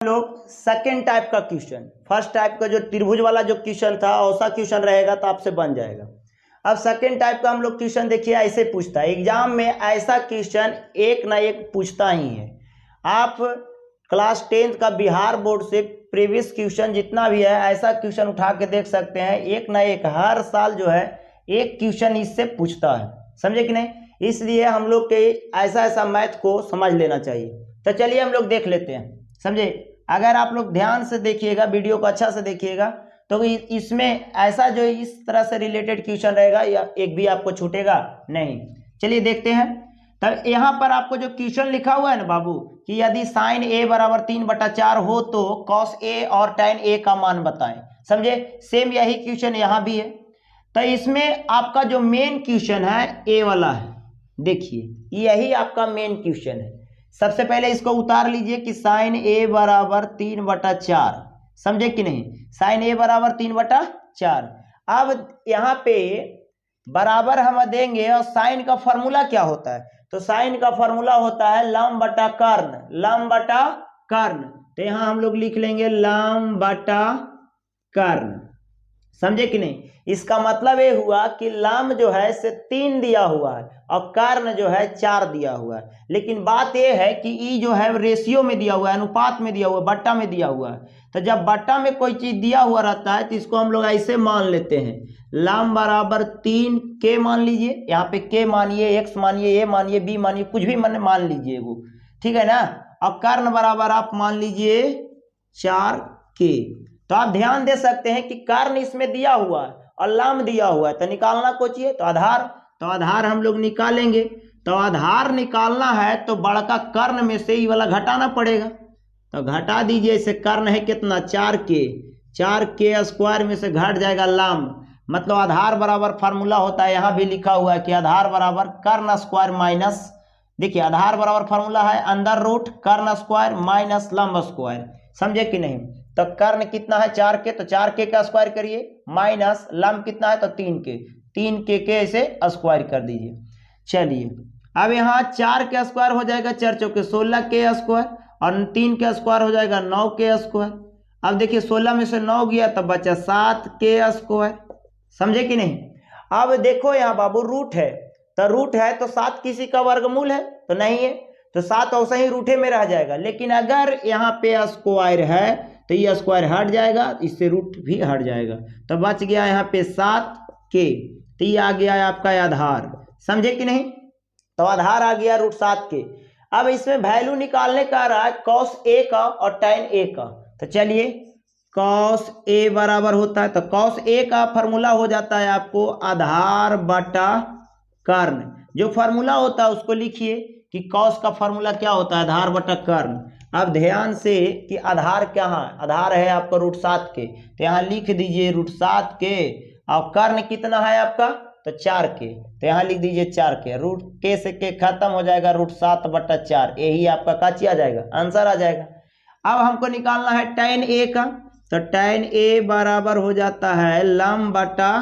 लोग second type का question, first type का जो त्रिभुज वाला जो क्वेश्चन था वैसा क्वेश्चन रहेगा तो आपसे बन जाएगा। अब सेकेंड टाइप का हम लोग क्वेश्चन देखिए ऐसे पूछता है, एग्जाम में ऐसा क्वेश्चन एक ना एक पूछता ही है। आप क्लास 10th का बिहार बोर्ड से प्रीवियस क्वेश्चन जितना भी है ऐसा क्वेश्चन उठा के देख सकते हैं, एक ना एक हर साल जो है एक क्वेश्चन इससे पूछता है, समझे कि नहीं। इसलिए हम लोग के ऐसा मैथ को समझ लेना चाहिए। तो चलिए हम लोग देख लेते हैं, समझे। अगर आप लोग ध्यान से देखिएगा, वीडियो को अच्छा से देखिएगा तो इसमें ऐसा जो इस तरह से रिलेटेड क्वेश्चन रहेगा या एक भी आपको छूटेगा नहीं। चलिए देखते हैं। तब यहाँ पर आपको जो क्वेश्चन लिखा हुआ है ना बाबू कि यदि साइन ए बराबर 3/4 हो तो कॉस ए और tan ए का मान बताएं, समझे। सेम यही क्वेश्चन यहाँ भी है। तो इसमें आपका जो मेन क्वेश्चन है ए वाला है, देखिए यही आपका मेन क्वेश्चन है। सबसे पहले इसको उतार लीजिए कि साइन ए बराबर 3/4, समझे कि नहीं। साइन ए बराबर 3/4। अब यहाँ पे बराबर हम देंगे और साइन का फॉर्मूला क्या होता है, तो साइन का फॉर्मूला होता है लंब बटा कर्ण, लंब बटा कर्ण। तो यहाँ हम लोग लिख लेंगे लंब बटा कर्ण, समझे कि नहीं। इसका मतलब ये हुआ कि लंब जो है से 3 दिया हुआ है और कर्ण जो है 4 दिया हुआ है। लेकिन बात यह है कि ई जो है रेशियो में दिया हुआ है, अनुपात में दिया हुआ है, बट्टा में दिया हुआ है। तो जब बट्टा में कोई चीज दिया हुआ रहता है तो इसको हम लोग ऐसे मान लेते हैं, लंब बराबर 3 के मान लीजिए, यहाँ पे के मानिए, एक्स मानिए, ए मानिए, बी मानिए, कुछ भी मान लीजिए वो, ठीक है ना। और कर्ण बराबर आप मान लीजिए 4 के। तो आप ध्यान दे सकते हैं कि कर्ण इसमें दिया हुआ है और लंब दिया हुआ है, तो निकालना को चाहिए तो आधार, तो आधार हम लोग निकालेंगे। तो आधार निकालना है तो बड़का कर्ण में से ये वाला घटाना पड़ेगा, तो घटा दीजिए। इसे कर्ण है कितना 4 के, 4 के स्क्वायर में से घट जाएगा लंब, मतलब आधार बराबर फार्मूला होता है, यहाँ भी लिखा हुआ है कि आधार बराबर कर्ण स्क्वायर माइनस, देखिए आधार बराबर फार्मूला है अंडर रूट कर्ण स्क्वायर माइनस लंब स्क्वायर, समझे कि नहीं। तो कर्ण कितना है 4 के, तो 4 के का स्क्वायर करिए, माइनस लंब कितना है तो 3 के, 3 के से स्क्वायर कर दीजिए। चलिए अब यहाँ 4 के स्क्वायर हो जाएगा 4 चौके 16 के स्क्वायर और 3 के स्क्वायर हो जाएगा 9 के स्क्वायर। अब देखिए 16 में से 9 गया तब बचा 7 के स्क्वायर, समझे कि नहीं। अब देखो यहाँ बाबू रूट है, तो रूट है तो 7 किसी का वर्गमूल है तो नहीं है, तो 7 वैसे ही रूठे में रह जाएगा। लेकिन अगर यहाँ पे स्क्वायर है तो ये स्क्वायर हट जाएगा, इससे रूट भी हट जाएगा, तो बच गया यहाँ पे 7 के। तो ये आ गया है आपका आधार, समझे कि नहीं। तो आधार आ गया √7 के। अब इसमें वैल्यू निकालने का रहा है कॉस ए का और tan ए का। तो चलिए कॉस ए बराबर होता है, तो कॉस ए का फार्मूला हो जाता है आपको आधार बटा कर्ण। जो फार्मूला होता है उसको लिखिए कि कॉस का फार्मूला क्या होता है आधार बटा कर्ण। अब ध्यान से कि आधार क्या है, आधार है आपका √7 के, तो यहाँ लिख दीजिए √7 के, और कर्ण कितना है आपका तो 4 के, तो यहाँ लिख दीजिए 4 के, रूट के से के खत्म हो जाएगा √7/4, यही आपका काची आ जाएगा, आंसर आ जाएगा। अब हमको निकालना है tan ए का, तो tan ए बराबर हो जाता है लंब बटा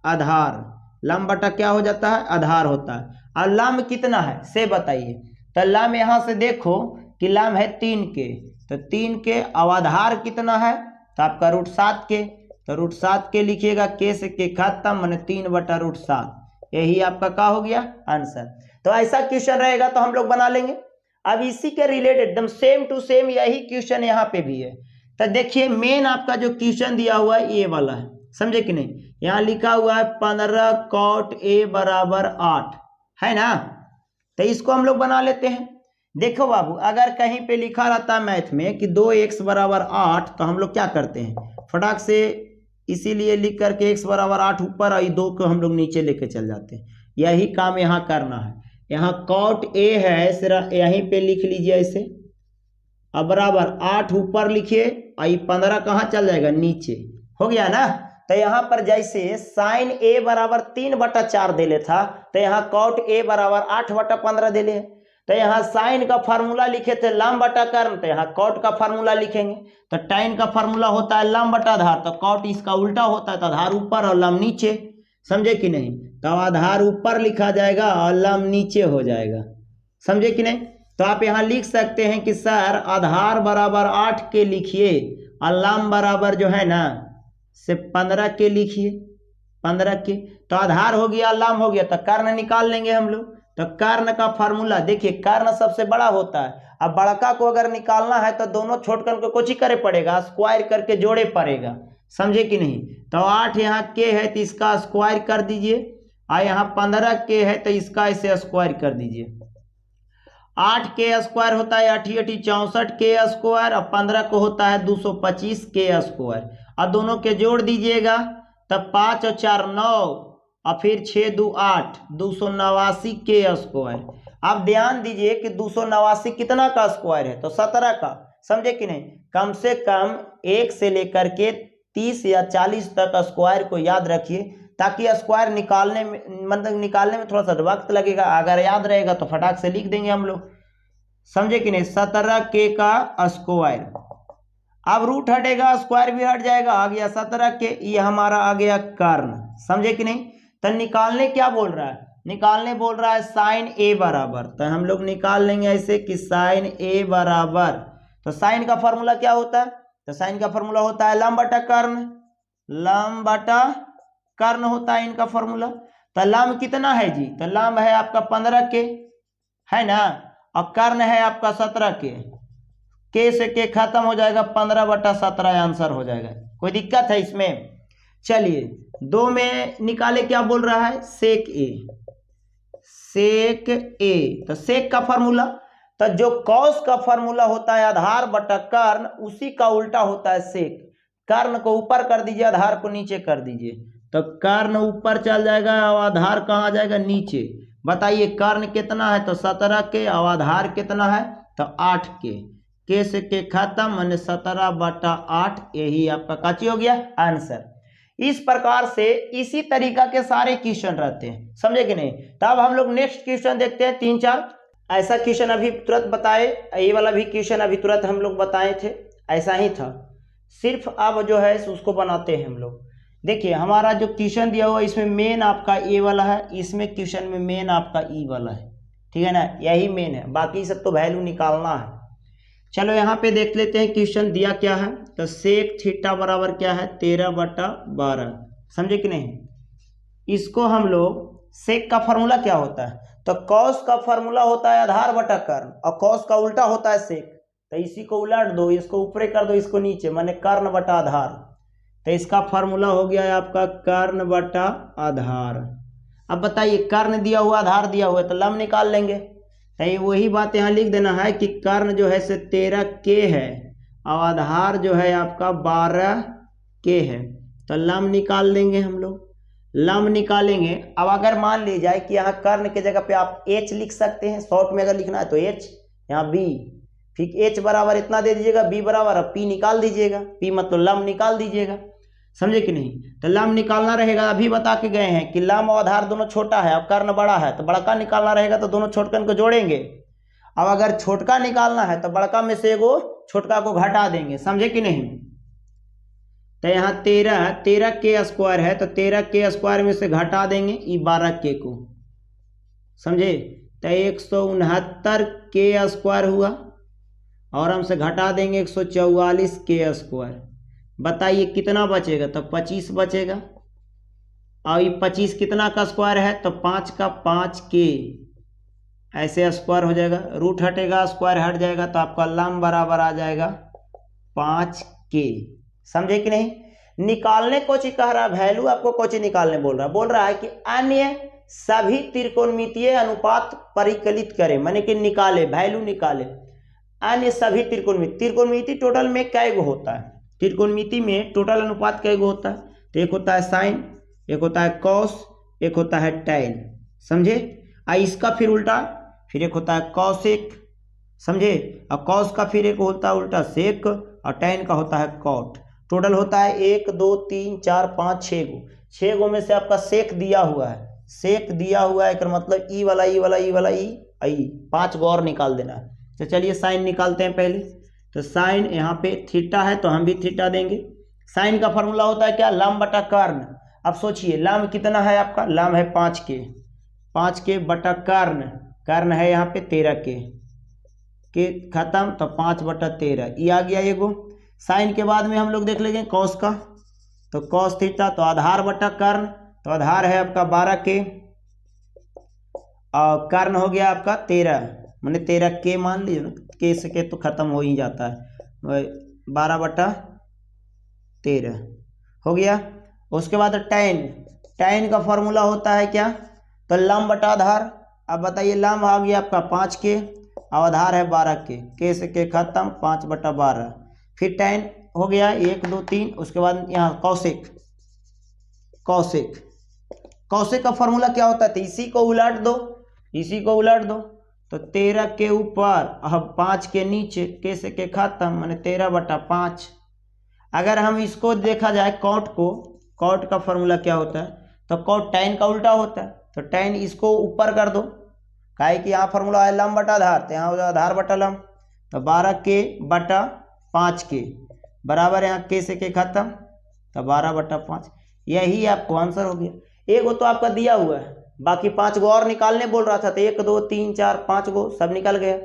आधार, लंब बटा क्या हो जाता है आधार होता है। और लंब कितना है से बताइए, तो लंब यहाँ से देखो कि लंब है 3 के, तो 3 के, और आधार कितना है तो आपका √7 के, तो √7 के लिखिएगा, के से के खत्म मैंने 3/√7, यही आपका क्या हो गया आंसर। तो ऐसा क्वेश्चन रहेगा तो हम लोग बना लेंगे। अब इसी के रिलेटेड एकदम सेम टू सेम यही क्वेश्चन यहाँ पे भी है। तो देखिए मेन आपका जो क्वेश्चन दिया हुआ है ये वाला है, समझे कि नहीं। यहाँ लिखा हुआ है 15 cot a बराबर 8 है ना, तो इसको हम लोग बना लेते हैं। देखो बाबू अगर कहीं पे लिखा रहता है मैथ में कि 2x बराबर 8, तो हम लोग क्या करते हैं फटाक से इसीलिए लिख करके x बराबर 8 ऊपर और 2 को हम लोग नीचे लेके चल जाते हैं। यही काम यहाँ करना है। यहाँ cot a है सिर्फ यहीं पे लिख लीजिए ऐसे, अब बराबर 8 ऊपर लिखिए और 15 कहाँ चल जाएगा नीचे, हो गया ना। तो यहाँ पर जैसे साइन ए बराबर 3/4 दे ले था, तो यहाँ cot a बराबर 8/15 दे ले। तो यहाँ साइन का फार्मूला लिखे थे लंब बटा कर्ण, तो यहाँ cot का फार्मूला लिखेंगे। तो tan का फार्मूला होता है लंब बटा आधार, तो cot इसका उल्टा होता है, तो आधार ऊपर और लंब नीचे, समझे कि नहीं। तो आधार ऊपर लिखा जाएगा और लंब नीचे हो जाएगा, समझे कि नहीं। तो आप यहाँ लिख सकते हैं कि सर आधार बराबर 8 के लिखिए और लंब बराबर जो है ना से 15 के लिखिए, 15 के। तो आधार हो गया, लंब हो गया, तो कर्ण निकाल लेंगे हम लोग। तो कर्ण का फार्मूला देखिए, कर्ण सबसे बड़ा होता है। अब बड़का को अगर निकालना है तो दोनों छोटकन को कुछ ही करे पड़ेगा, स्क्वायर करके जोड़े पड़ेगा, समझे कि नहीं। तो 8 यहाँ के है तो इसका स्क्वायर कर दीजिए, और यहाँ 15 के है तो इसका ऐसे स्क्वायर कर दीजिए। 8 के स्क्वायर होता है 8 8 64 के स्क्वायर, और 15 को होता है 225 के स्क्वायर, और दोनों के जोड़ दीजिएगा। तब 5 और 4 9, और फिर 6 2 8, 289 के स्क्वायर। आप ध्यान दीजिए कि 289 कितना का स्क्वायर है, तो 17 का, समझे कि नहीं। कम से कम 1 से लेकर के 30 या 40 तक स्क्वायर को याद रखिए, ताकि स्क्वायर निकालने में मतलब निकालने में थोड़ा सा वक्त लगेगा। अगर याद रहेगा तो फटाक से लिख देंगे हम लोग, समझे कि नहीं। 17 के का स्क्वायर, अब रूट हटेगा स्क्वायर भी हट जाएगा, आ गया 17 के, ये हमारा आ गया कर्ण, समझे कि नहीं। तो निकालने क्या बोल रहा है, निकालने बोल रहा है साइन ए बराबर। तो हम लोग निकाल लेंगे ऐसे कि साइन ए बराबर, तो साइन का फॉर्मूला क्या होता है, तो साइन का फॉर्मूला होता है लंब बटा कर्ण, लंब बटा कर्ण होता है इनका फॉर्मूला। तो लंब कितना है जी, तो लंब है आपका 15 के, है ना, और कर्ण है आपका 17 के से के खत्म हो जाएगा, 15 बटा 17 आंसर हो जाएगा। कोई दिक्कत है इसमें। चलिए 2 में निकाले, क्या बोल रहा है, सेक ए, सेक ए। तो सेक का फॉर्मूला, तो जो कॉस का फॉर्मूला होता है आधार बटा कर्ण, उसी का उल्टा होता है सेक। कर्ण को ऊपर कर दीजिए, आधार को नीचे कर दीजिए, तो कर्ण ऊपर चल जाएगा और आधार कहाँ आ जाएगा, नीचे। बताइए कर्ण कितना है, तो 17 के, और आधार कितना है, तो 8 के से के खत्म, माने 17 बटा 8, यही आपका काची हो गया आंसर। इस प्रकार से इसी तरीका के सारे क्वेश्चन रहते हैं, समझे कि नहीं। तब हम लोग नेक्स्ट क्वेश्चन देखते हैं, 3-4 ऐसा क्वेश्चन अभी तुरंत बताए, ये वाला भी क्वेश्चन अभी तुरंत हम लोग बताए थे, ऐसा ही था, सिर्फ अब जो है उसको बनाते हैं हम लोग। देखिए हमारा जो क्वेश्चन दिया हुआ इसमें मेन आपका ए वाला है, इसमें क्वेश्चन में मेन आपका ई वाला है, ठीक है ना, यही मेन है, बाकी सब तो वैल्यू निकालना है। चलो यहाँ पे देख लेते हैं क्वेश्चन दिया क्या है। तो सेक थीटा बराबर क्या है, 13 बटा 12, समझे कि नहीं। इसको हम लोग, सेक का फॉर्मूला क्या होता है, तो कॉस का फॉर्मूला होता है आधार बटा कर्ण, और कॉस का उल्टा होता है सेक। तो इसी को उलट दो, इसको ऊपर कर दो, इसको नीचे, माने कर्ण बटा आधार। तो इसका फॉर्मूला हो गया है आपका कर्ण बटा आधार। अब बताइए कर्ण दिया हुआ आधार दिया हुआ है, तो लंब निकाल लेंगे। तो ये वही बात यहाँ लिख देना है कि कर्ण जो है से 13 के है, और आधार जो है आपका 12 के है। तो लंब निकाल लेंगे हम लोग, लंब निकालेंगे। अब अगर मान ली जाए कि यहाँ कर्ण के जगह पे आप एच लिख सकते हैं, शॉर्ट में अगर लिखना है तो एच, यहाँ बी, फिर एच बराबर इतना दे दीजिएगा, बी बराबर, अब पी निकाल दीजिएगा, पी मतलब लंब निकाल दीजिएगा, समझे कि नहीं। तो लंब निकालना रहेगा, अभी बता के गए हैं कि लंब और आधार दोनों छोटा है, अब कर्ण बड़ा है, तो बड़का निकालना रहेगा, तो दोनों छोटकन को जोड़ेंगे। अब अगर छोटका निकालना है तो बड़का में से एगो छोटका को घटा देंगे, समझे कि नहीं। तो यहाँ 13 के स्क्वायर है, तो 13 के स्क्वायर में से घटा देंगे ये 12 के को, समझे। तो 169 के स्क्वायर हुआ, और हमसे घटा देंगे 144 के स्क्वायर। बताइए कितना बचेगा, तो 25 बचेगा, और ये 25 कितना का स्क्वायर है, तो 5 का 5 के, ऐसे स्क्वायर हो जाएगा, रूट हटेगा स्क्वायर हट जाएगा, तो आपका लंब बराबर आ जाएगा 5 के, समझे कि नहीं। निकालने को ची कह रहा है, वैल्यू आपको कोची निकालने बोल रहा है कि अन्य सभी त्रिकोणमितीय अनुपात परिकलित करें, माने कि निकाले, वैल्यू निकाले अन्य सभी त्रिकोणमिति टोटल में कै गो होता है, त्रिकोणमिति में टोटल अनुपात कै गो होता है, तो एक होता है साइन, एक होता है कॉस, एक होता है टैन, समझे। इसका फिर उल्टा, फिर एक होता है कॉसेक, समझे, और कॉस का फिर एक होता है उल्टा सेक, और टैन का होता है कॉट। टोटल होता है 1 2 3 4 5 6 गो, 6 गो में से आपका सेक दिया हुआ है, सेक दिया हुआ है, मतलब ई वाला ई वाला ई वाला ई 5 गो और निकाल देना है। तो चलिए साइन निकालते हैं पहले। तो साइन यहाँ पे थीटा है, तो हम भी थीटा देंगे। साइन का फॉर्मूला होता है क्या, लंब बटा कर्ण। अब सोचिए लंब कितना है आपका, लंब है 5 के, 5 के बटा कर्ण, कर्ण है यहाँ पे 13 के, के खत्म तो 5/13 ये आ गया एगो। साइन के बाद में हम लोग देख लेंगे कॉस का, तो कॉस थीटा तो आधार बटा कर्ण, तो आधार है आपका 12K और कर्ण हो गया आपका 13, मैंने 13K मान लीजिए ना, के से के तो खत्म हो ही जाता है, 12/13 हो गया। उसके बाद tan का फॉर्मूला होता है क्या, तो लंब बटा आधार। अब बताइए लंब आ गया आपका 5K और आधार है 12K, के से के खत्म 5/12, फिर tan हो गया 1 2 3। उसके बाद यहाँ कौशिक का फॉर्मूला क्या होता है, तो इसी को उलट दो तो 13 के ऊपर अब 5 के नीचे, के से के खत्म मैंने 13/5। अगर हम इसको देखा जाए कॉट का फॉर्मूला क्या होता है, तो कॉट tan का उल्टा होता है, तो tan इसको ऊपर कर दो, काहे कि यहाँ फॉर्मूला है लंब बटा आधार, तो यहाँ आधार बटा लंब, तो 12K/5K बराबर यहाँ के से के खत्म तो 12/5। यही आपको आंसर हो गया। एक वो तो आपका दिया हुआ है, बाकी 5 गो और निकालने बोल रहा था, तो 1 2 3 4 5 गो सब निकल गया।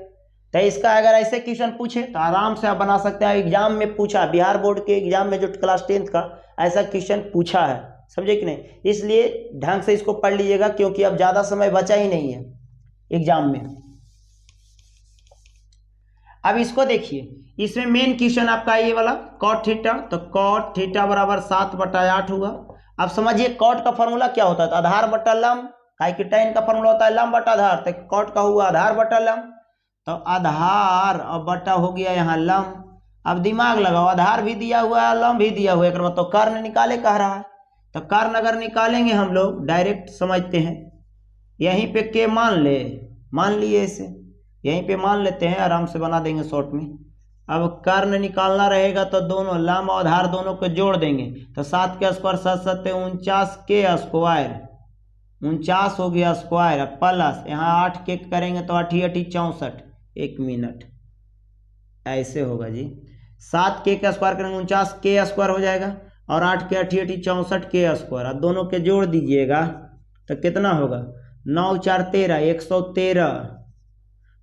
तो इसका अगर ऐसे क्वेश्चन पूछे तो आराम से आप बना सकते हैं। एग्जाम में पूछा, बिहार बोर्ड के एग्जाम में जो क्लास 10th का ऐसा क्वेश्चन पूछा है, समझे कि नहीं, इसलिए ढंग से इसको पढ़ लीजिएगा, क्योंकि अब ज़्यादा समय बचा ही नहीं है एग्जाम में। अब इसको देखिए, इसमें मेन क्वेश्चन आपका ये वाला कॉट थीटा, तो कॉट थीटा बराबर 7/8 हुआ। अब समझिए कॉट का फॉर्मूला क्या होता है, तो आधार बटा लंब, काहे कि tan का फॉर्मूला होता है लंब बटा आधार, तो कॉट का हुआ आधार बटा लंब, तो आधार और बटा हो गया यहाँ लंब। अब दिमाग लगाओ, आधार भी दिया हुआ है लंब भी दिया हुआ है, मतलब तो कर्ण निकाले कह रहा है, तो कर्ण अगर निकालेंगे हम लोग डायरेक्ट समझते हैं, यहीं पे के मान लिए इसे, यहीं पे मान लेते हैं, आराम से बना देंगे शॉर्ट में। अब कर्ण निकालना रहेगा तो दोनों लंब और आधार दोनों को जोड़ देंगे, तो 7 के स्क्वायर 7 7 49 के स्क्वायर, 49 हो गया स्क्वायर, प्लस यहाँ 8 के करेंगे तो 8 8 64, 1 मिनट ऐसे होगा जी। 7 के स्क्वायर करेंगे 49 के स्क्वायर हो जाएगा, और 8 के 8 8 64 के स्क्वायर, अब दोनों के जोड़ दीजिएगा तो कितना होगा, 9 4 13 113,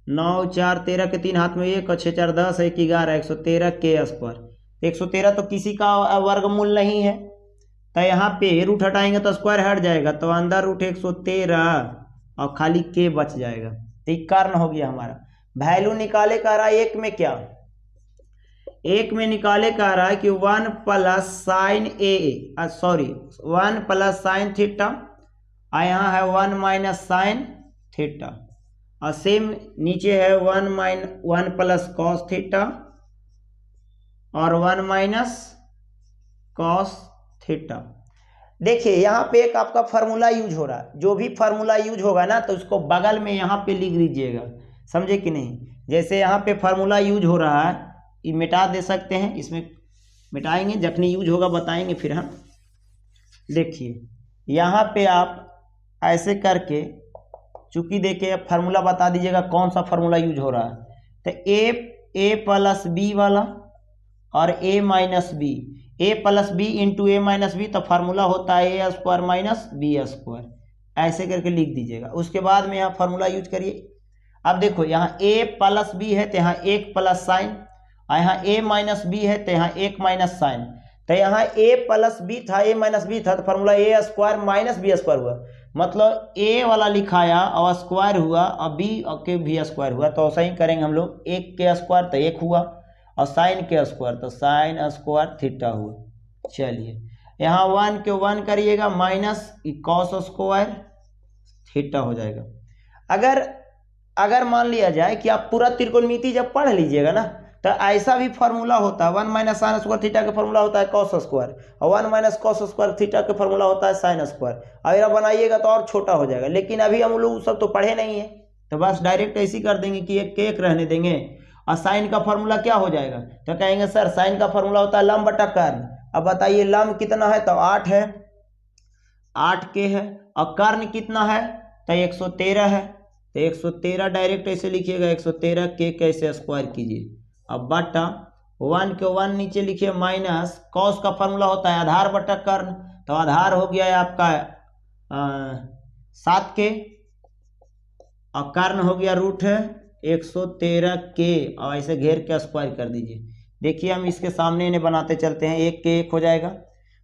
9 4 13 के 3 हाथ में 1 और 6 4 10 1 11 113 के स्क्वायर। 113 तो किसी का वर्गमूल नहीं है, तो यहाँ पे रूट हटाएंगे तो स्क्वायर हट जाएगा, तो अंदर रूट 113 और खाली के बच जाएगा। तो एक कारण हो गया हमारा। वैल्यू निकाले का रहा है एक में, क्या एक में निकाले का रहा है कि 1 प्लस साइन ए, सॉरी 1 प्लस साइन थीटा, और यहाँ है 1 माइनस साइन थीटा, और सेम नीचे है 1 प्लस कॉस थीटा और 1 माइनस कॉस थीटा। देखिए यहाँ पे एक आपका फार्मूला यूज हो रहा है, जो भी फार्मूला यूज होगा ना तो उसको बगल में यहाँ पे लिख दीजिएगा, समझे कि नहीं। जैसे यहाँ पे फार्मूला यूज हो रहा है, ये मिटा दे सकते हैं, इसमें मिटाएंगे जखनी यूज होगा बताएंगे फिर हम। देखिए यहाँ पे आप ऐसे करके चूंकि देखिए फार्मूला बता दीजिएगा कौन सा फार्मूला यूज हो रहा है, तो ए प्लस बी वाला और ए माइनस बी, ए प्लस बी इंटू ए माइनस बी, तो फार्मूला होता है ए स्क्वायर माइनस बी स्क्वायर, ऐसे करके लिख दीजिएगा। उसके बाद में यहाँ फार्मूला यूज करिए। अब देखो यहाँ ए प्लस बी है तो यहाँ 1 प्लस साइन, और यहाँ ए माइनस बी है तो यहाँ 1 माइनस साइन, तो यहाँ ए प्लस बी था ए माइनस बी था, तो फार्मूला ए स्क्वायर माइनस बी स्क्वायर हुआ, मतलब ए वाला लिखाया और स्क्वायर हुआ और बी के भी स्क्वायर हुआ, तो ऐसा ही करेंगे हम लोग। 1 के स्क्वायर तो 1 हुआ, और साइन के स्क्वायर तो साइन स्क्वायर थीटा हुआ। चलिए यहाँ 1 के 1 करिएगा, माइनस कॉस स्क्वायर थीटा हो जाएगा। अगर मान लिया जाए कि आप पूरा त्रिकोणमिति जब पढ़ लीजिएगा ना, तो ऐसा भी फार्मूला होता है, 1 माइनस साइन स्क्वायर थीटा का फार्मूला होता है कॉस स्क्वायर, और 1 माइनस कॉस स्क्वायर थीटा का फार्मूला होता है साइन स्क्वायर। अगर आप बनाइएगा तो और छोटा हो जाएगा, लेकिन अभी हम लोग सब तो पढ़े नहीं है, तो बस डायरेक्ट ऐसे कर देंगे कि एक एक रहने देंगे। और साइन का फार्मूला क्या हो जाएगा, तो कहेंगे सर साइन का फार्मूला होता है लंब बटा कर्ण। अब बताइए लंब कितना है, तो 8 है, 8 के है, और कर्ण कितना है तो 113 है, तो 113 डायरेक्ट ऐसे लिखिएगा, 113 के कैसे स्क्वायर कीजिए। अब बटा 1 के 1 नीचे लिखिए, माइनस कॉस का फार्मूला होता है आधार बटा कर्ण, तो आधार हो गया है आपका 7 के, और कर्ण हो गया रूट है 113 के और ऐसे घेर के स्क्वायर कर दीजिए। देखिए हम इसके सामने इन्हें बनाते चलते हैं। 1 के 1 हो जाएगा,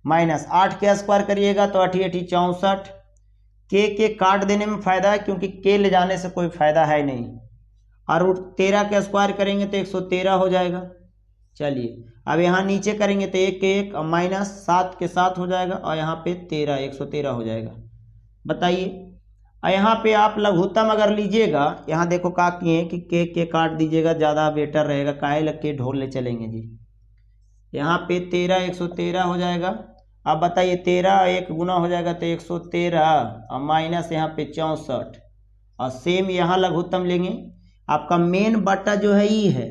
माइनस 8 के स्क्वायर करिएगा तो 8 8 64। के काट देने में फ़ायदा है क्योंकि के ले जाने से कोई फ़ायदा है नहीं। और रूट 13 के स्क्वायर करेंगे तो 113 हो जाएगा। चलिए अब यहाँ नीचे करेंगे तो 1 के 1 और माइनस 7 के 7 हो जाएगा और यहाँ पे 13 113 हो जाएगा। बताइए, और यहाँ पे आप लघुत्तम अगर लीजिएगा, यहाँ देखो का किए कि के काट दीजिएगा, ज़्यादा बेटर रहेगा, काहे लग के ढोल ले चलेंगे जी। यहाँ पे 13 113 हो जाएगा। अब बताइए 13 1 गुना हो जाएगा तो 113 और माइनस यहाँ पे 64 और सेम यहाँ लघुत्तम लेंगे। आपका मेन बट्टा जो है ई है,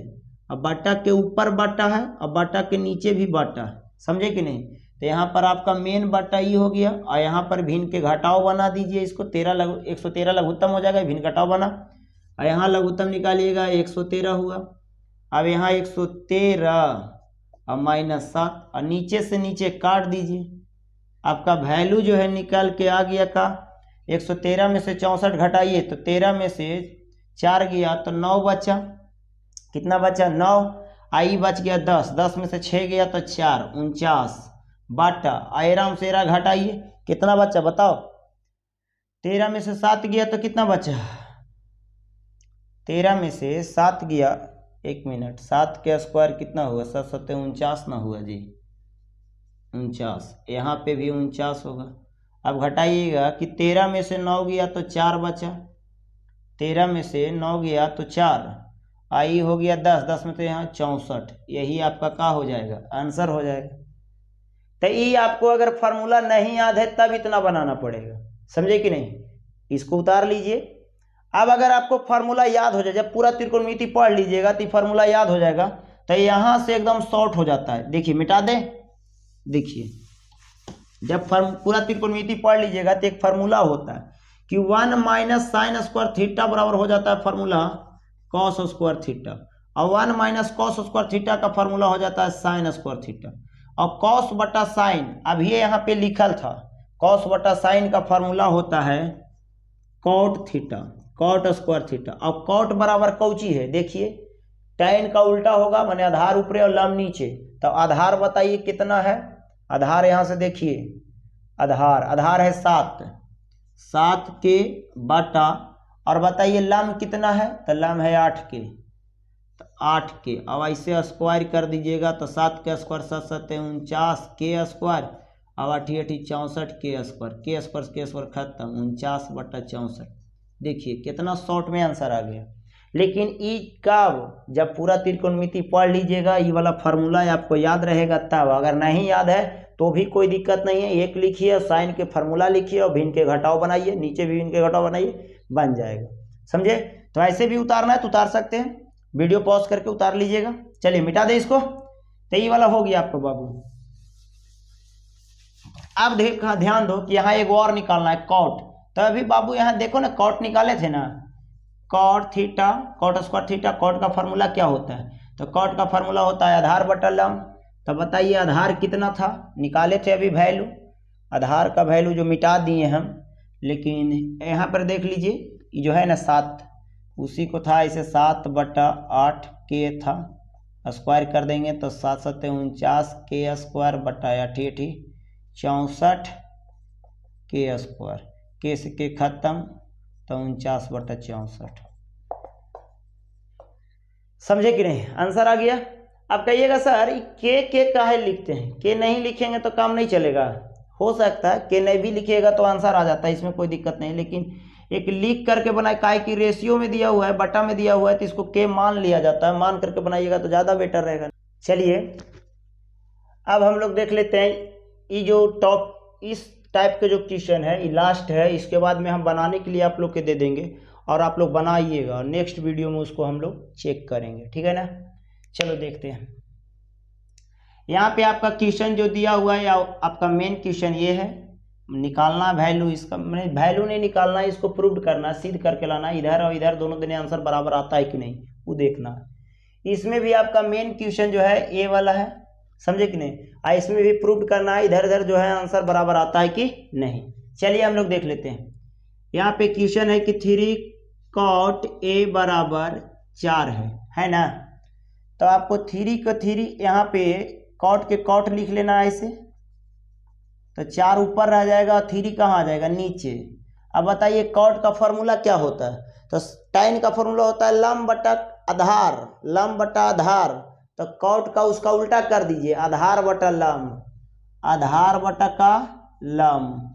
अब बट्टा के ऊपर बट्टा है और बट्टा के नीचे भी बट्टा है, समझे कि नहीं। तो यहाँ पर आपका मेन बट्टा ई हो गया और यहाँ पर भिन्न के घटाव बना दीजिए इसको। 113 लघुत्तम हो जाएगा, भिन्न घटाव बना और यहाँ लघुत्तम निकालिएगा 113 हुआ। अब यहाँ 113 और माइनस 7 और नीचे से नीचे काट दीजिए। आपका वैल्यू जो है निकल के आ गया का 113 में से 64 घटाइए तो 13 में से 4 गया तो 9 बचा। कितना बचा? 9। आई बच गया 10, 10 में से 6 गया तो 4 49 बटा आराम से घटाइए कितना बचा बताओ। 13 में से 7 गया तो कितना बचा? 13 में से 7 गया, 1 मिनट, 7 के स्क्वायर कितना हुआ? 7 7 49 ना हुआ जी, 49। यहाँ पे भी 49 होगा। अब घटाइएगा कि 13 में से 9 गया तो 4 बचा, 13 में से 9 गया तो 4, आई हो गया 10, 10 में तो यहाँ 64। यही आपका का हो जाएगा? आंसर हो जाएगा। तो ये आपको अगर फार्मूला नहीं याद है तब इतना बनाना पड़ेगा, समझे कि नहीं। इसको उतार लीजिए। अब अगर आपको फार्मूला याद हो जाए, जब पूरा त्रिकोणमिति पढ़ लीजिएगा तो फार्मूला याद हो जाएगा, तो यहाँ से एकदम शॉर्ट हो जाता है। देखिए मिटा दें, देखिए जब पूरा त्रिकोणमिति पढ़ लीजिएगा तो एक फार्मूला होता है कि 1 माइनस साइन स्क्वायर थीटा बराबर हो जाता है फार्मूला कॉस स्क्वायर थीटा, और 1 माइनस कॉस स्क्वायर थीटा का फार्मूला हो जाता है साइन स्क्वायर थीटा। और कॉस बटा साइन, अभी यहाँ पे लिखल था, कॉस बटा साइन का फार्मूला होता है cot theta, cot square theta. और कॉट बराबर कौची है? देखिए tan का उल्टा होगा, माने आधार ऊपरे और लंब नीचे। तो आधार बताइए कितना है? आधार यहाँ से देखिए, आधार है 7, 7 के बटा, और बताइए लंब कितना है? तो लंब है 8 के, तो 8 के। अब ऐसे स्क्वायर कर दीजिएगा तो 7 के स्क्वायर 7 7 49 के स्क्वायर, अब 8 8 64 के स्क्वायर खत्म, 49 बटा 64। देखिए कितना शॉर्ट में आंसर आ गया। लेकिन ई कब? जब पूरा त्रिकोणमिति पढ़ लीजिएगा, ये वाला फार्मूला आपको याद रहेगा तब। अगर नहीं याद है तो भी कोई दिक्कत नहीं है, एक लिखिए, साइन के फार्मूला लिखिए और भिन्न के घटाव बनाइए, नीचे भी भिन्न के घटाव बनाइए, बन जाएगा, समझे। तो ऐसे भी उतारना है तो उतार सकते हैं, वीडियो पॉज करके उतार लीजिएगा। चलिए मिटा दे इसको। तो ये वाला हो गया आपको बाबू। अब ध्यान दो कि यहाँ एक और निकालना है कॉट। तो अभी बाबू यहाँ देखो ना, कॉट निकाले थे ना, cot theta, cot square theta. Cot का फार्मूला क्या होता है? तो कॉट का फार्मूला होता है आधार बटा लंब। तो बताइए आधार कितना था? निकाले थे अभी वैल्यू, आधार का वैल्यू जो मिटा दिए हम, लेकिन यहाँ पर देख लीजिए जो है ना 7, उसी को था ऐसे 7 बटा 8 के था, स्क्वायर कर देंगे तो 7 7 49 के स्क्वायर बटा 8 8 64 के स्क्वायर, के से के खत्म तो 49 बटा 64। समझे कि नहीं? आंसर आ गया। अब कहिएगा सर के काहे लिखते हैं? के नहीं लिखेंगे तो काम नहीं चलेगा। हो सकता है के नहीं भी लिखिएगा तो आंसर आ जाता है, इसमें कोई दिक्कत नहीं, लेकिन एक लिख करके बनाए, काहे कि रेशियो में दिया हुआ है, बटा में दिया हुआ है, तो इसको के मान लिया जाता है, मान करके बनाइएगा तो ज़्यादा बेटर रहेगा। चलिए अब हम लोग देख लेते हैं ये जो टॉप इस टाइप के जो क्वेश्चन है, ये लास्ट है, इसके बाद में हम बनाने के लिए आप लोग के दे देंगे और आप लोग बनाइएगा और नेक्स्ट वीडियो में उसको हम लोग चेक करेंगे, ठीक है ना। चलो देखते हैं। यहाँ पे आपका क्वेश्चन जो दिया हुआ है, आपका मेन क्वेश्चन ये है, निकालना वैल्यू, इसका मैंने वैल्यू नहीं निकालना है, इसको प्रूव करना, सिद्ध करके लाना, इधर और इधर दोनों दिन आंसर बराबर आता है कि नहीं वो देखना है। इसमें भी आपका मेन क्वेश्चन जो है ए वाला है, समझे कि नहीं। इसमें भी प्रूव करना है इधर इधर जो है आंसर बराबर आता है कि नहीं। चलिए हम लोग देख लेते हैं। यहाँ पे क्वेश्चन है कि 3 cot a बराबर 4 है ना। तो आपको 3 को 3 यहाँ पे कॉट के कॉट लिख लेना है ऐसे, तो 4 ऊपर रह जाएगा और 3 कहाँ आ जाएगा, नीचे। अब बताइए कॉट का फॉर्मूला क्या होता है, तो tan का फॉर्मूला होता है लंब बटा आधार, लंब बटा आधार। तो कॉट का उसका उल्टा कर दीजिए, आधार बटा लंब, आधार बटा का लंब।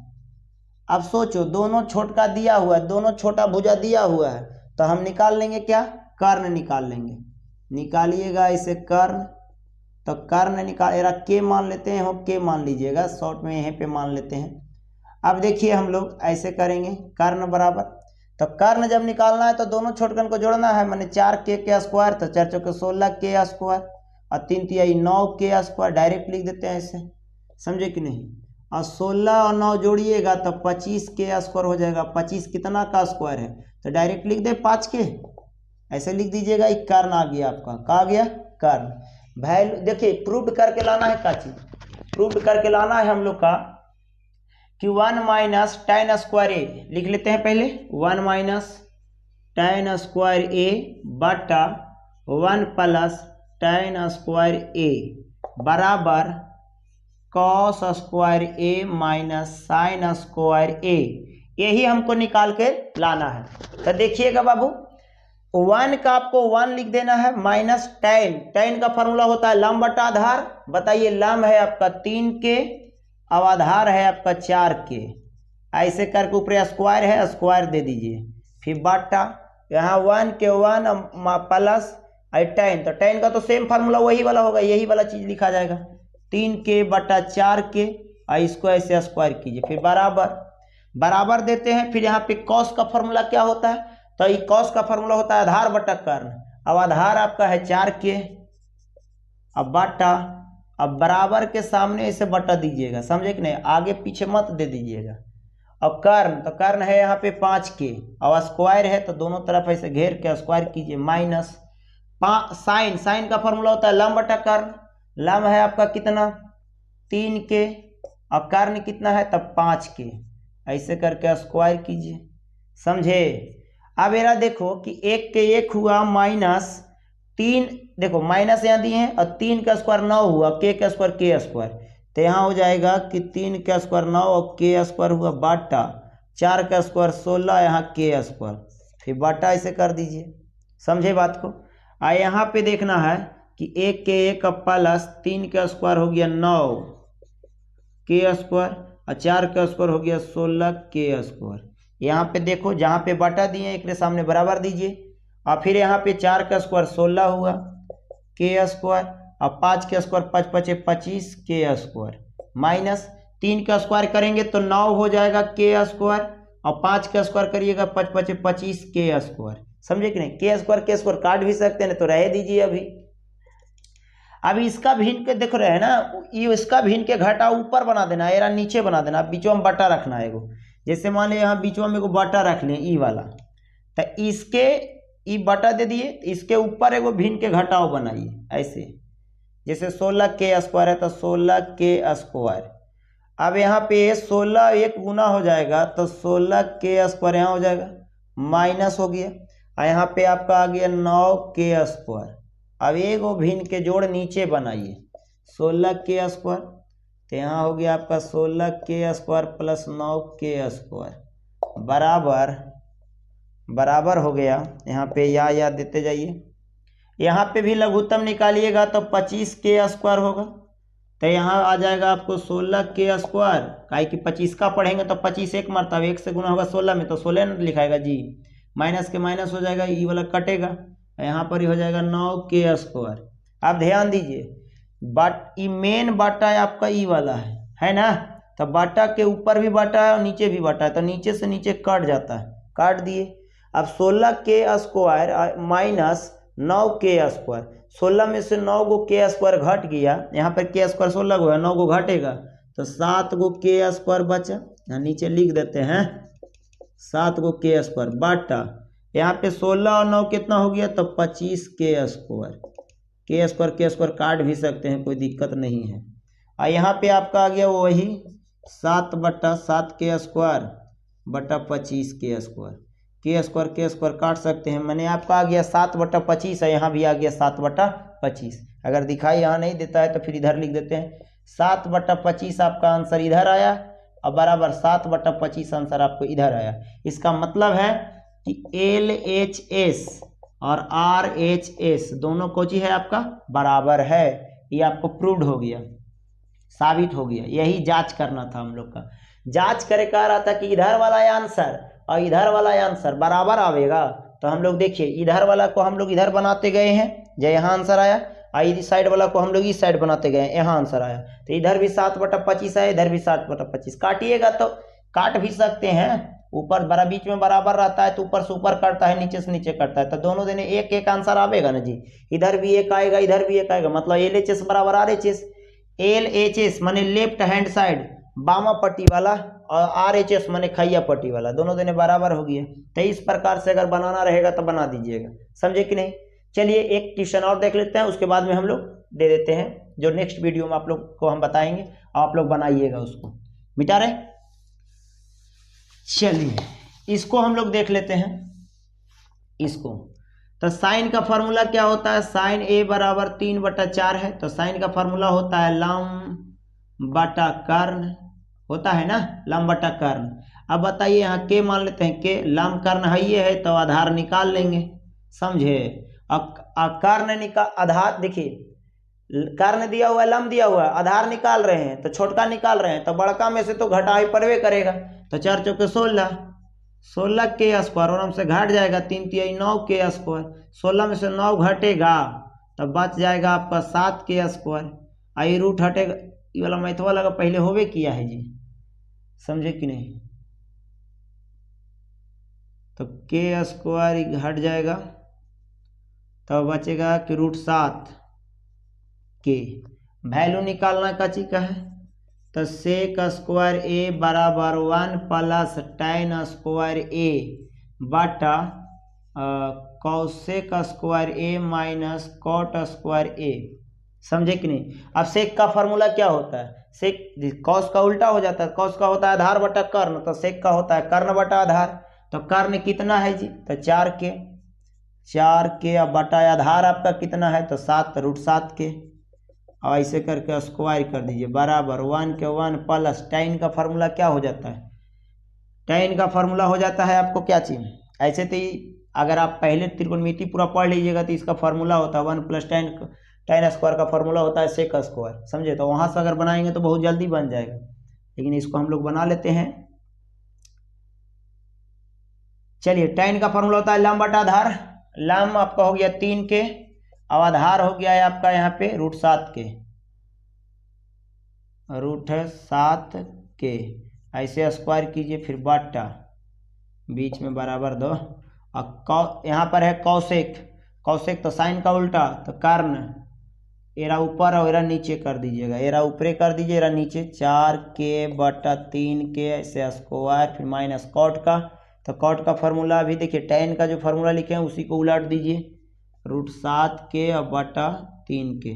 अब सोचो दोनों छोटा दिया हुआ है, दोनों छोटा भुजा दिया हुआ है, तो हम निकाल लेंगे क्या, कर्ण निकाल लेंगे। निकालिएगा इसे कर्ण, तो कर्ण निकाल के मान लेते हैं, के मान लीजिएगा, शॉर्ट में यहीं पे मान लेते हैं। अब देखिए हम लोग ऐसे करेंगे, कर्ण बराबर, तो कर्ण जब निकालना है तो दोनों छोटकन को जोड़ना है, मैंने 4k स्क्वायर, तो 4 चौके 16k स्क्वायर और 3 तिहाई 9k स्क्वायर, डायरेक्ट लिख देते हैं ऐसे, समझे कि नहीं। और 16 और 9 जोड़िएगा तो 25k स्क्वायर हो जाएगा। 25 कितना का स्क्वायर है, तो डायरेक्ट लिख दे 5k, ऐसे लिख दीजिएगा। एक कर्ण आ गया आपका, कहा आ गया कर्ण। वैल्यू देखिए प्रूव करके लाना है, का चीज प्रूव करके लाना है हम लोग का कि 1 माइनस tan स्क्वायर ए लिख लेते हैं पहले, 1 माइनस tan स्क्वायर ए बटा 1 प्लस tan स्क्वायर ए बराबर cos स्क्वायर ए माइनस sin स्क्वायर ए, यही हमको निकाल के लाना है। तो देखिएगा बाबू, 1 का आपको 1 लिख देना है, माइनस tan का फॉर्मूला होता है लंब बटा आधार। बताइए लंब है आपका 3k, अब आधार है आपका 4k, ऐसे करके ऊपर स्क्वायर है, स्क्वायर दे दीजिए, फिर बटा यहाँ 1 के 1 प्लस tan, तो tan का तो सेम फार्मूला वही वाला होगा, यही वाला चीज लिखा जाएगा, 3k बटा 4k, इसको ऐसे स्क्वायर कीजिए, फिर बराबर बराबर देते हैं। फिर यहाँ पे कॉस का फॉर्मूला क्या होता है, तो ये कॉस का फॉर्मूला होता है आधार बटा कर्ण। अब आधार आपका है 4k, अब बटा, अब बराबर के सामने इसे बटा दीजिएगा, समझे कि नहीं, आगे पीछे मत दे दीजिएगा। अब कर्ण, तो कर्ण है यहाँ पे 5k, और स्क्वायर है तो दोनों तरफ ऐसे घेर के स्क्वायर कीजिए, माइनस साइन का फॉर्मूला होता है लंब बटा कर्ण। लंब है आपका कितना 3k, और कर्ण कितना है तब 5k, ऐसे करके स्क्वायर कीजिए, समझे। अब मेरा देखो कि 1 के 1 हुआ माइनस 3, देखो माइनस यहाँ दिए हैं, और 3 का स्क्वायर 9 हुआ, k का स्क्वायर k स्क्वायर, तो यहाँ हो जाएगा कि 3 का स्क्वायर 9 और k स्क्वायर हुआ बाटा 4 का स्क्वायर 16, यहाँ k स्क्वायर, फिर बाटा ऐसे कर दीजिए, समझे बात को। यहाँ पे देखना है कि 1 के 1 प्लस 3 का स्क्वायर हो गया 9 k स्क्वायर, और 4 का स्क्वायर हो गया 16 k स्क्वायर। यहाँ पे देखो जहाँ पे बटा दिए एक के सामने बराबर दीजिए, और फिर यहाँ पे 4 का स्क्वायर 16 हुआ k स्क्वायर, और 5 का स्क्वायर 5 पचे 25 k स्क्वायर, माइनस 3 का स्क्वायर करेंगे तो 9 हो जाएगा k स्क्वायर, और 5 का स्क्वायर करिएगा 5 पचे 25 k स्क्वायर, समझे कि नहीं। k स्क्वायर काट भी सकते हैं, तो रह दीजिए। अभी इसका भिन्न के देख रहे हैं ना, ये इसका भिन्न के घटा ऊपर बना देना है, नीचे बना देना, बीचों में बटा रखना है एगो, जैसे मान लिया यहाँ बीचों में एगो बटा रख लें ई वाला, तो इसके ई बटा दे दिए, इसके ऊपर एगो भिन्न के घटाओ बनाइए ऐसे, जैसे 16 k स्क्वायर है तो 16 k स्क्वायर। अब यहाँ पे 16 एक गुना हो जाएगा तो 16 k स्क्वायर यहाँ हो जाएगा, माइनस हो गया, और यहाँ पे आपका आ गया 9 k स्क्वायर। अब एगो भिन्न के जोड़ नीचे बनाइए, 16 k स्क्वायर, तो यहाँ हो गया आपका 16 k square plus 9 k square बराबर बराबर हो गया। यहाँ पे या देते जाइए, यहाँ पे भी लघुत्तम निकालिएगा तो 25 k स्क्वायर होगा, तो यहाँ आ जाएगा आपको 16 k स्क्वायर, काहे कि 25 का पढ़ेंगे तो 25 एक मरतब 1 से गुना होगा 16 में, तो 16 लिखाएगा जी, माइनस के माइनस हो जाएगा, ई वाला कटेगा, यहाँ पर ही हो जाएगा 9 k स्क्वायर। आप ध्यान दीजिए, बट ई मेन बाटा है आपका ई वाला है ना, तो बाटा के ऊपर भी बाटा है और नीचे भी बाटा है, तो नीचे से नीचे कट जाता है, काट दिए। अब 16 k square minus 9 k square, 16 में से 9 गो k स्क्वायर घट गया, यहाँ पर k स्क्वायर 16 गो है, 9 गो घटेगा तो 7 गो k स्क्वायर बचा, यहाँ नीचे लिख देते हैं 7 गो k स्क्वायर बाटा, यहाँ पे 16 और 9 कितना हो गया तो 25 k स्क्वायर, k स्क्वायर काट भी सकते हैं, कोई दिक्कत नहीं है। और यहाँ पे आपका आ गया वही 7 बटा 7 k स्क्वायर बटा 25 k स्क्वायर, के स्क्वायर काट सकते हैं, मैंने आपका आ गया 7/25 है, यहाँ भी आ गया 7/25। अगर दिखाई यहाँ नहीं देता है तो फिर इधर लिख देते हैं 7/25 आपका आंसर इधर आया और बराबर 7/25 आंसर आपको इधर आया। इसका मतलब है कि LHS और RHS दोनों कोची है आपका बराबर है। ये आपको प्रूव्ड हो गया, साबित हो गया। यही जांच करना था हम लोग का। जांच करे कह रहा था कि इधर वाला आंसर और इधर वाला आंसर बराबर आवेगा। तो हम लोग देखिए इधर वाला को हम लोग इधर बनाते गए हैं, जो यहाँ आंसर आया, और इस साइड वाला को हम लोग इस साइड बनाते गए हैं, यहाँ आंसर आया। तो इधर भी 7/25 है, इधर भी 7/25। काटिएगा तो काट भी सकते हैं, ऊपर बड़ा बीच में बराबर रहता है तो ऊपर से ऊपर करता है, नीचे से नीचे करता है, तो दोनों देने एक एक आंसर आवेगा ना जी। इधर भी एक आएगा, इधर भी एक आएगा, मतलब LHS बराबर RHS। LHS माने लेफ्ट हैंड साइड बामा पट्टी वाला और RHS माने खैया पट्टी वाला, दोनों देने बराबर हो गया। तो इस प्रकार से अगर बनाना रहेगा तो बना दीजिएगा, समझे कि नहीं। चलिए एक ट्यूशन और देख लेते हैं, उसके बाद में हम लोग दे देते हैं, जो नेक्स्ट वीडियो में आप लोग को हम बताएंगे, आप लोग बनाइएगा उसको। मिटा रहे, चलिए इसको हम लोग देख लेते हैं। इसको तो साइन का फॉर्मूला क्या होता है, साइन A बराबर 3/4 है, तो साइन का फॉर्मूला होता है लंब बटा कर्ण, होता है ना, लंब बटा कर्ण। अब बताइए यहाँ के मान लेते हैं, के लंब कर्ण है ये है, तो आधार निकाल लेंगे, समझे। कर्ण निकाल आधार, देखिए कर्ण दिया हुआ है, लंब दिया हुआ है, आधार निकाल रहे हैं, तो छोटका निकाल रहे हैं, तो बड़का में से तो घटा ही पड़वे करेगा। तो 4 चौके 16, 16 के स्क्वायर आराम से घट जाएगा, 3 तिहाई 9 के स्क्वायर, 16 में से 9 घटेगा तब बच जाएगा आपका 7 के स्क्वायर। आई रूट हटेगा, ये वाला मैथवा लगा पहले होवे किया है जी, समझे कि नहीं। तो के स्क्वायर घट जाएगा तो बचेगा कि √7 के। वैल्यू निकालना कची का है, तो सेक स्क्वायर A बराबर 1 प्लस tan स्क्वायर A बटा cosec square A minus cot square A, समझे कि नहीं। अब सेक का फॉर्मूला क्या होता है, सेक कॉस का उल्टा हो जाता है, कॉस का होता है आधार बटा कर्ण, तो सेक का होता है कर्ण बटा आधार। तो कर्ण कितना है जी, तो 4 के अब बटा आधार आपका कितना है, तो 7 √7 के, और ऐसे करके स्क्वायर कर दीजिए बराबर 1 के 1 प्लस tan का फॉर्मूला क्या हो जाता है, tan का फॉर्मूला हो जाता है आपको क्या चीज, ऐसे तो अगर आप पहले त्रिकोणमिति पूरा पढ़ लीजिएगा तो इसका फॉर्मूला होता है 1 प्लस tan स्क्वायर का फॉर्मूला होता है सेक स्क्वायर, समझे। तो वहां से अगर बनाएंगे तो बहुत जल्दी बन जाएगा, लेकिन इसको हम लोग बना लेते हैं। चलिए tan का फॉर्मूला होता है लंब बटा आधार, लंब आपका हो गया 3 के, अब आधार हो गया है आपका यहाँ पे √7 के, √7 के, ऐसे स्क्वायर कीजिए फिर बटा बीच में बराबर 2, और यहाँ पर है कौशिक, कौशिक तो साइन का उल्टा, तो कर्ण एरा ऊपर और एरा नीचे कर दीजिएगा, एरा ऊपरे कर दीजिए एरा नीचे, 4 के बटा 3 के ऐसे स्क्वायर फिर माइनस कॉट का। तो कॉट का फॉर्मूला अभी देखिए tan का जो फॉर्मूला लिखे हैं उसी को उलट दीजिए, √7 के और बटा 3 के,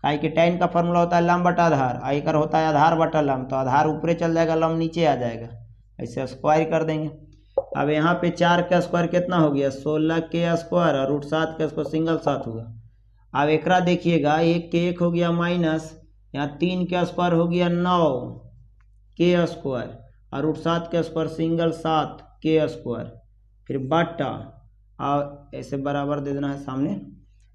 काहे कि tan का फॉर्मूला होता है लंब बटा आधार, आयकर होता है आधार बटा लंब, तो आधार ऊपरे चल जाएगा लंब नीचे आ जाएगा, ऐसे स्क्वायर कर देंगे। अब यहाँ पे 4 का स्क्वायर कितना हो गया, 16 के स्क्वायर और √7 का स्क्वायर सिंगल 7 होगा। अब एकरा देखिएगा 1 के 1 हो गया माइनस, यहाँ 3 का स्क्वायर हो गया 9 के स्क्वायर और √7 का स्क्वायर सिंगल 7 के स्क्वायर, फिर बटा और ऐसे बराबर दे देना है सामने,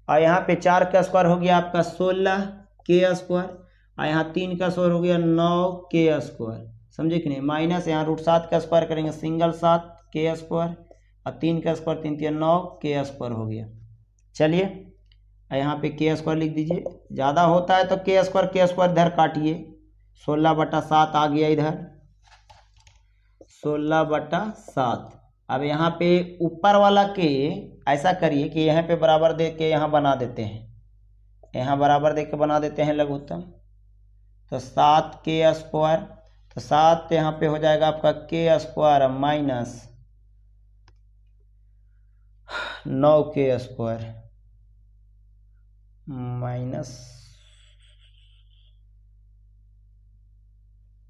और यहाँ पे 4 का स्क्वायर हो गया आपका 16 के स्क्वायर, और यहाँ 3 का स्क्वायर हो गया 9 के स्क्वायर, समझे कि नहीं, माइनस यहाँ √7 का स्क्वायर करेंगे सिंगल 7 के स्क्वायर और 3 का स्क्वायर 3 3 9 के स्क्वायर हो गया। चलिए यहाँ पे के स्क्वायर लिख दीजिए, ज़्यादा होता है तो के स्क्वायर इधर काटिए, 16/7 आ गया इधर, 16/7। अब यहाँ पे ऊपर वाला के ऐसा करिए कि यहाँ पे बराबर दे के यहाँ बना देते हैं, यहाँ बराबर दे के बना देते हैं लघुत्तम, तो 7 के स्क्वायर, तो 7 यहाँ पे हो जाएगा आपका के स्क्वायर माइनस 9 के स्क्वायर माइनस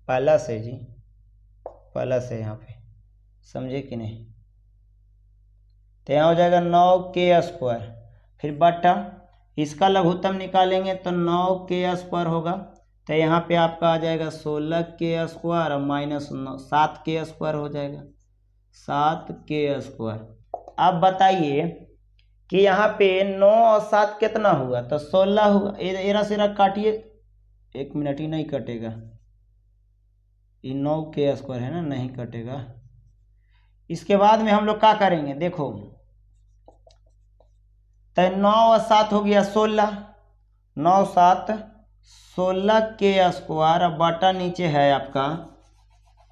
प्लस है जी, प्लस है यहाँ पे, समझे कि नहीं। तो यहाँ हो जाएगा 9k², फिर बटा इसका लघुत्तम निकालेंगे तो 9k² होगा, तो यहाँ पे आपका आ जाएगा 16k² और माइनस 7k² हो जाएगा 7k²। अब बताइए कि यहाँ पे 9 और 7 कितना हुआ, तो 16 हुआ। एरा सेरा काटिए, 1 मिनट ही नहीं कटेगा, ये 9k² है ना, नहीं कटेगा। इसके बाद में हम लोग क्या करेंगे, देखो तो 9 और 7 हो गया 16, 9 7 16k²। अब बटा नीचे है आपका,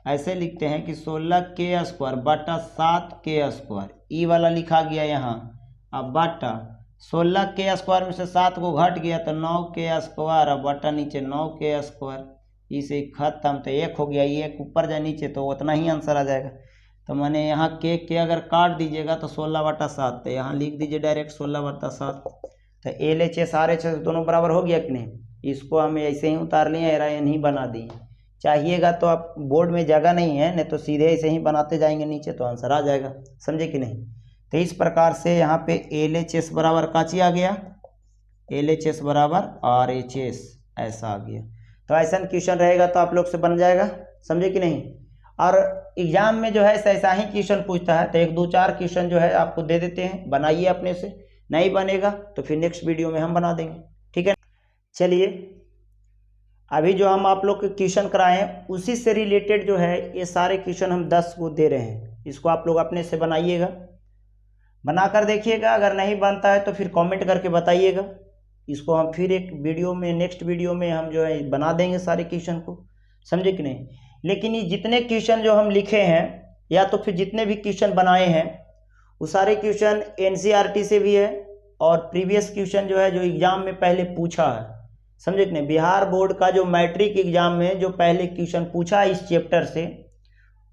ऐसे लिखते हैं कि 16k² बटा 7k², ई वाला लिखा गया यहाँ। अब बटा 16k² में से 7 को घट गया तो 9k², अब बटा नीचे 9k², इसे खत्म। तो 1 हो गया, ये 1 ऊपर जाए नीचे तो उतना ही आंसर आ जाएगा। तो मैंने यहाँ के अगर काट दीजिएगा तो 16/7, तो यहाँ लिख दीजिए डायरेक्ट 16/7। तो LHS RHS दोनों बराबर हो गया कि नहीं, इसको हमें ऐसे ही उतार लिए, एन ही बना दिए। चाहिएगा तो आप बोर्ड में जगह नहीं है, नहीं तो सीधे ऐसे ही बनाते जाएंगे नीचे तो आंसर आ जाएगा, समझे कि नहीं। तो इस प्रकार से यहाँ पे LHS बराबर काची आ गया, LHS बराबर RHS ऐसा आ गया। तो ऐसा क्वेश्चन रहेगा तो आप लोग से बन जाएगा, समझे कि नहीं। और एग्जाम में जो है ऐसा ही क्वेश्चन पूछता है, तो 1 2 4 क्वेश्चन जो है आपको दे देते हैं, बनाइए अपने से। नहीं बनेगा तो फिर नेक्स्ट वीडियो में हम बना देंगे, ठीक है। चलिए अभी जो हम आप लोग के क्वेश्चन कराए हैं उसी से रिलेटेड जो है ये सारे क्वेश्चन हम 10 को दे रहे हैं, इसको आप लोग अपने से बनाइएगा, बनाकर देखिएगा। अगर नहीं बनता है तो फिर कमेंट करके बताइएगा, इसको हम फिर एक वीडियो में, नेक्स्ट वीडियो में हम जो है बना देंगे सारे क्वेश्चन को, समझे कि नहीं। लेकिन ये जितने क्वेश्चन जो हम लिखे हैं या तो फिर जितने भी क्वेश्चन बनाए हैं वो सारे क्वेश्चन NCERT से भी है और प्रीवियस क्वेश्चन जो है जो एग्जाम में पहले पूछा है, समझे कि नहीं। बिहार बोर्ड का जो मैट्रिक एग्जाम में जो पहले क्वेश्चन पूछा है इस चैप्टर से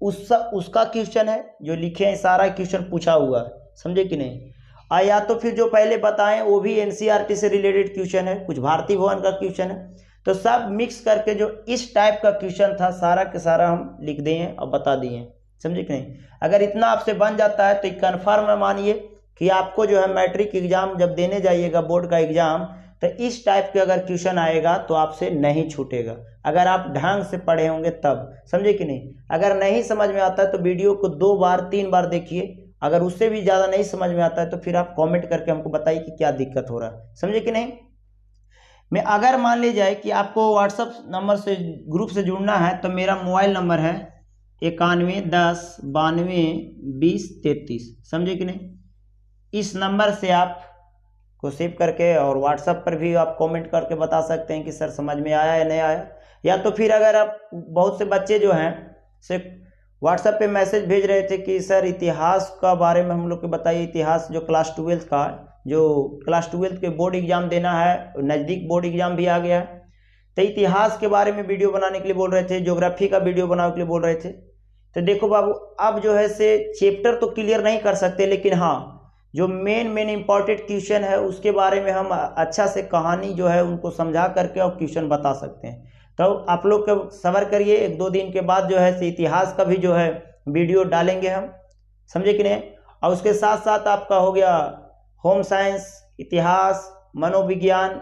उसका क्वेश्चन है जो लिखे हैं, सारा क्वेश्चन पूछा हुआ है, समझे कि नहीं। या तो फिर जो पहले बताएं वो भी NCERT से रिलेटेड क्वेश्चन है, कुछ भारतीय भवन का क्वेश्चन है, तो सब मिक्स करके जो इस टाइप का क्वेश्चन था सारा के सारा हम लिख दिए और बता दिए, समझे कि नहीं। अगर इतना आपसे बन जाता है तो कन्फर्म मानिए कि आपको जो है मैट्रिक एग्जाम जब देने जाइएगा बोर्ड का एग्जाम, तो इस टाइप के अगर क्वेश्चन आएगा तो आपसे नहीं छूटेगा, अगर आप ढंग से पढ़े होंगे तब, समझे कि नहीं। अगर नहीं समझ में आता है तो वीडियो को 2 बार 3 बार देखिए, अगर उससे भी ज़्यादा नहीं समझ में आता है तो फिर आप कमेंट करके हमको बताइए कि क्या दिक्कत हो रहा है, समझे कि नहीं। मैं अगर मान ली जाए कि आपको व्हाट्सअप नंबर से ग्रुप से जुड़ना है तो मेरा मोबाइल नंबर है 91 10 92 20 33, समझे कि नहीं। इस नंबर से आप को सेव करके और व्हाट्सएप पर भी आप कमेंट करके बता सकते हैं कि सर समझ में आया या नहीं आया। या तो फिर अगर आप, बहुत से बच्चे जो हैं से व्हाट्सएप पे मैसेज भेज रहे थे कि सर इतिहास का बारे में हम लोग को बताइए, इतिहास जो क्लास 12 का, जो क्लास 12 के बोर्ड एग्जाम देना है, नज़दीक बोर्ड एग्जाम भी आ गया है, तो इतिहास के बारे में वीडियो बनाने के लिए बोल रहे थे, ज्योग्राफी का वीडियो बनाने के लिए बोल रहे थे। तो देखो बाबू, अब जो है से चैप्टर तो क्लियर नहीं कर सकते, लेकिन हाँ जो मेन इंपॉर्टेंट क्वेश्चन है उसके बारे में हम अच्छा से कहानी जो है उनको समझा करके और क्वेश्चन बता सकते हैं। तो आप लोग को सब्र करिए, 1 2 दिन के बाद जो है से इतिहास का भी जो है वीडियो डालेंगे हम, समझे कि नहीं। और उसके साथ साथ आपका हो गया होम साइंस, इतिहास, मनोविज्ञान,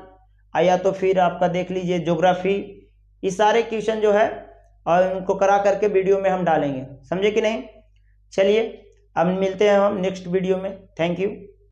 या तो फिर आपका देख लीजिए ज्योग्राफी, ये सारे क्वेश्चन जो है और उनको करा करके वीडियो में हम डालेंगे, समझे कि नहीं। चलिए अब मिलते हैं हम नेक्स्ट वीडियो में, थैंक यू।